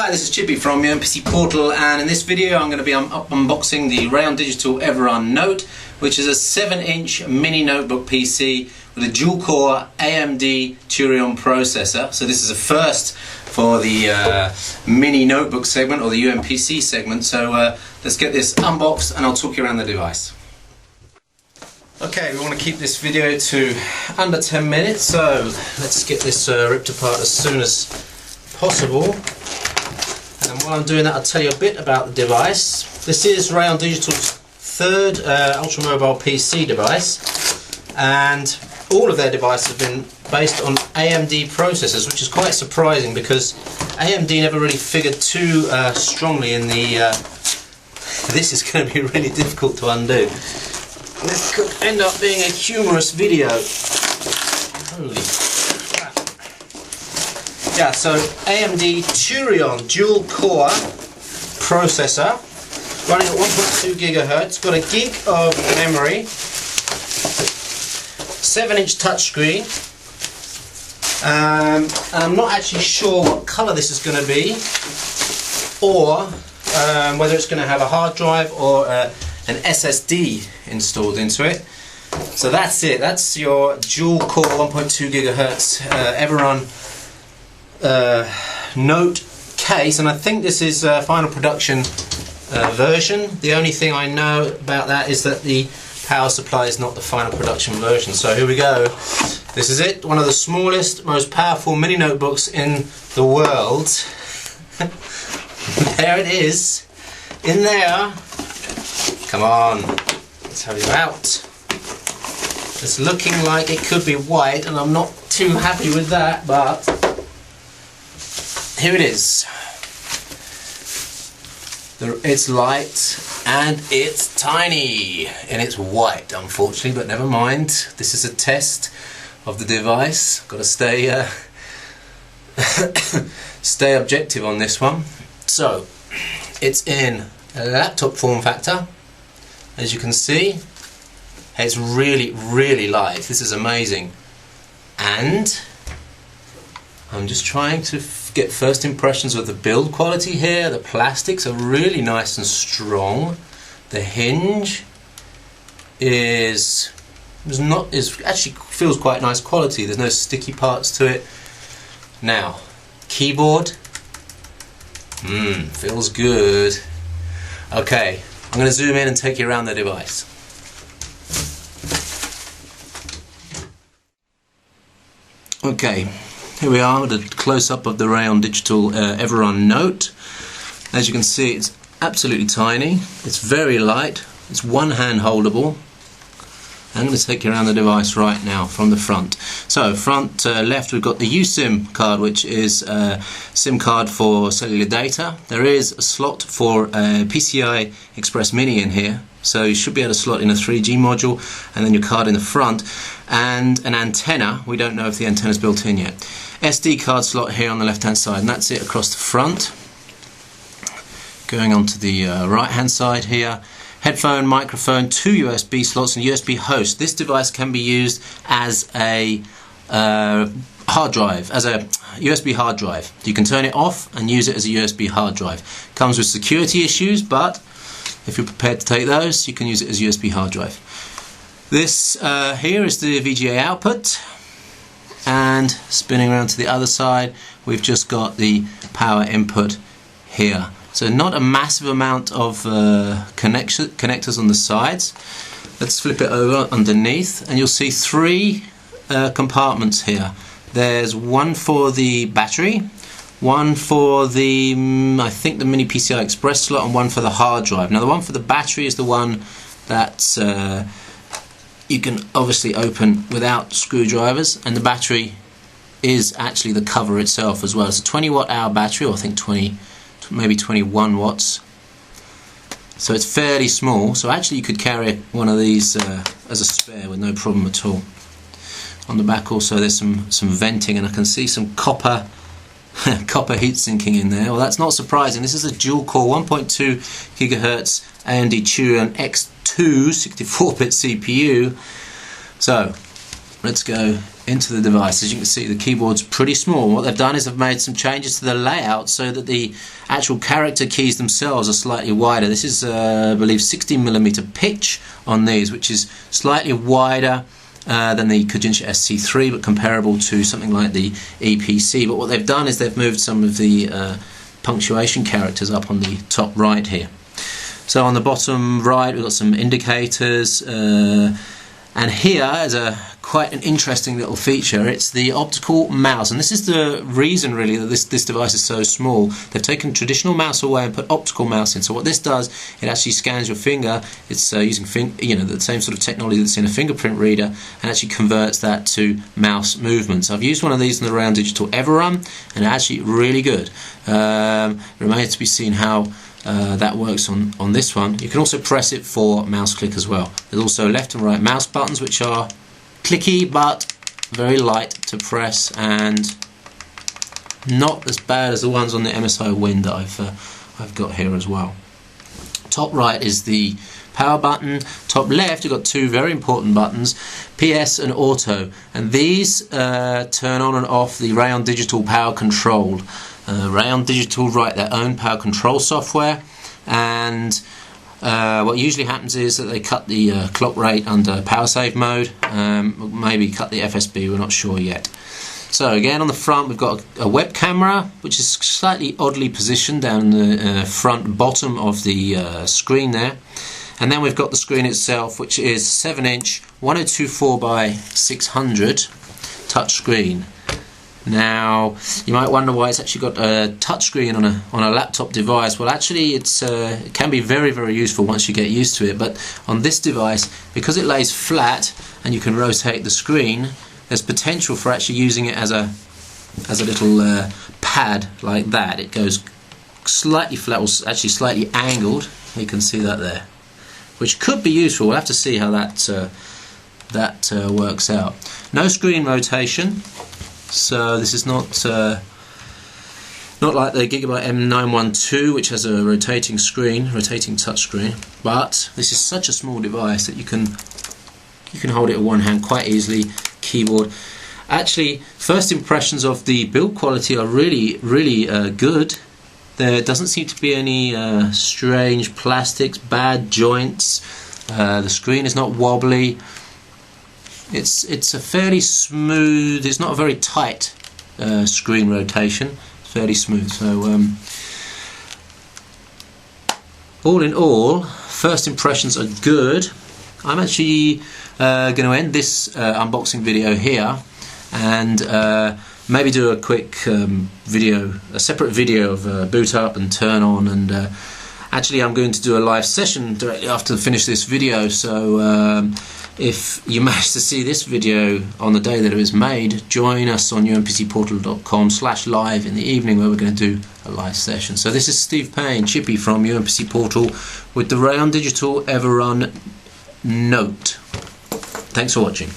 Hi, this is Chippy from PC Portal, and in this video I'm going to be unboxing the Raon Digital Everun Note, which is a 7-inch mini notebook PC with a dual-core AMD Radeon processor. So this is a first for the mini notebook segment, or the UMPC segment. So let's get this unboxed and I'll talk you around the device. Okay, we want to keep this video to under 10 minutes, so let's get this ripped apart as soon as possible. And while I'm doing that, I'll tell you a bit about the device. This is Raon Digital's third ultra mobile PC device, and all of their devices have been based on AMD processors, which is quite surprising because AMD never really figured too strongly in the this is going to be really difficult to undo. This could end up being a humorous video. Holy crap. Yeah, so AMD Radeon dual core processor running at 1.2 GHz, got a gig of memory, 7-inch touchscreen, and I'm not actually sure what colour this is going to be, or whether it's going to have a hard drive or an SSD installed into it. So that's it, that's your dual core 1.2 GHz Everun Note case, and I think this is a final production version. The only thing I know about that is that the power supply is not the final production version. So here we go, this is it, one of the smallest, most powerful mini notebooks in the world. There it is, in there. Come on, let's have you out. It's looking like it could be white, and I'm not too happy with that, but here it is. It's light and it's tiny, and it's white, unfortunately, but never mind. This is a test of the device. Got to stay stay objective on this one. So it's in a laptop form factor. As you can see, it's really light. This is amazing. And I'm just trying to get first impressions of the build quality here. The plastics are really nice and strong. The hinge actually feels quite nice quality. There's no sticky parts to it. Now, keyboard, feels good. Okay, I'm going to zoom in and take you around the device. Okay, here we are with a close-up of the Raon Digital Everun Note. As you can see, it's absolutely tiny, it's very light, it's one-hand holdable. I'm going to take you around the device right now from the front. So front left, we've got the eSIM card, which is a SIM card for cellular data. There is a slot for a PCI Express Mini in here, so you should be able to slot in a 3G module, and then your card in the front, and an antenna. We don't know if the antenna is built in yet. SD card slot here on the left hand side, and that's it across the front. Going on to the right hand side here, headphone, microphone, 2 USB slots, and USB host. This device can be used as a hard drive, as a USB hard drive. You can turn it off and use it as a USB hard drive. Comes with security issues, but if you're prepared to take those, you can use it as a USB hard drive. This here is the Vga Output, and spinning around to the other side, we've just got the power input here. So not a massive amount of connectors on the sides. Let's flip it over underneath, and you'll see 3 compartments here. There's one for the battery, one for the I think the mini PCI Express slot, and one for the hard drive. Now the one for the battery is the one that you can obviously open without screwdrivers, and the battery is actually the cover itself as well. It's a 20 watt-hour battery, or I think maybe 21 watts. So it's fairly small, so actually you could carry one of these as a spare with no problem at all. On the back also there's some venting, and I can see some copper copper heat sinking in there. Well, that's not surprising. This is a dual core 1.2 GHz AMD Radeon X2 64-bit CPU. So let's go into the device. As you can see, the keyboard's pretty small. What they've done is they've made some changes to the layout so that the actual character keys themselves are slightly wider. This is, I believe, 16mm pitch on these, which is slightly wider than the Kojinshi SC3, but comparable to something like the EPC. But what they've done is they've moved some of the punctuation characters up on the top right here. So on the bottom right we've got some indicators, and here is quite an interesting little feature. It's the optical mouse, and this is the reason really that this device is so small. They've taken traditional mouse away and put optical mouse in. So what this does, it actually scans your finger. It's using the same sort of technology that's in a fingerprint reader, and actually converts that to mouse movements. I've used one of these in the Raon Digital Everun, and actually really good. Remains to be seen how that works on this one. You can also press it for mouse click as well. There's also left and right mouse buttons, which are clicky but very light to press, and not as bad as the ones on the MSI Wind that I've got here as well. Top right is the power button. Top left you've got two very important buttons, PS and Auto, and these turn on and off the Raon Digital power control. Raon Digital write their own power control software, and what usually happens is that they cut the clock rate under power save mode, maybe cut the FSB, we're not sure yet. So again, on the front we've got a web camera, which is slightly oddly positioned down the front bottom of the screen there. And then we've got the screen itself, which is 7-inch 1024 by 600 touch screen. Now you might wonder why it's actually got a touchscreen on a laptop device. Well, actually it can be very, very useful once you get used to it, but on this device, because it lays flat and you can rotate the screen, there's potential for actually using it as a little pad like that. It goes slightly flat, or actually slightly angled. You can see that there, which could be useful. We'll have to see how that works out. No screen rotation. So this is not like the Gigabyte M912, which has a rotating touch screen. But this is such a small device that you can hold it with one hand quite easily. Keyboard. Actually, first impressions of the build quality are really, really good. There doesn't seem to be any strange plastics, bad joints. The screen is not wobbly. It's a fairly smooth. It's not a very tight screen rotation. It's fairly smooth. So all in all, first impressions are good. I'm actually going to end this unboxing video here, and maybe do a quick a separate video of boot up and turn on, and actually I'm going to do a live session directly after I finish this video. So if you manage to see this video on the day that it was made, join us on umpcportal.com/live in the evening, where we're going to do a live session. So this is Steve Payne, Chippy from UMPC Portal, with the Raon Digital Everun Note. Thanks for watching.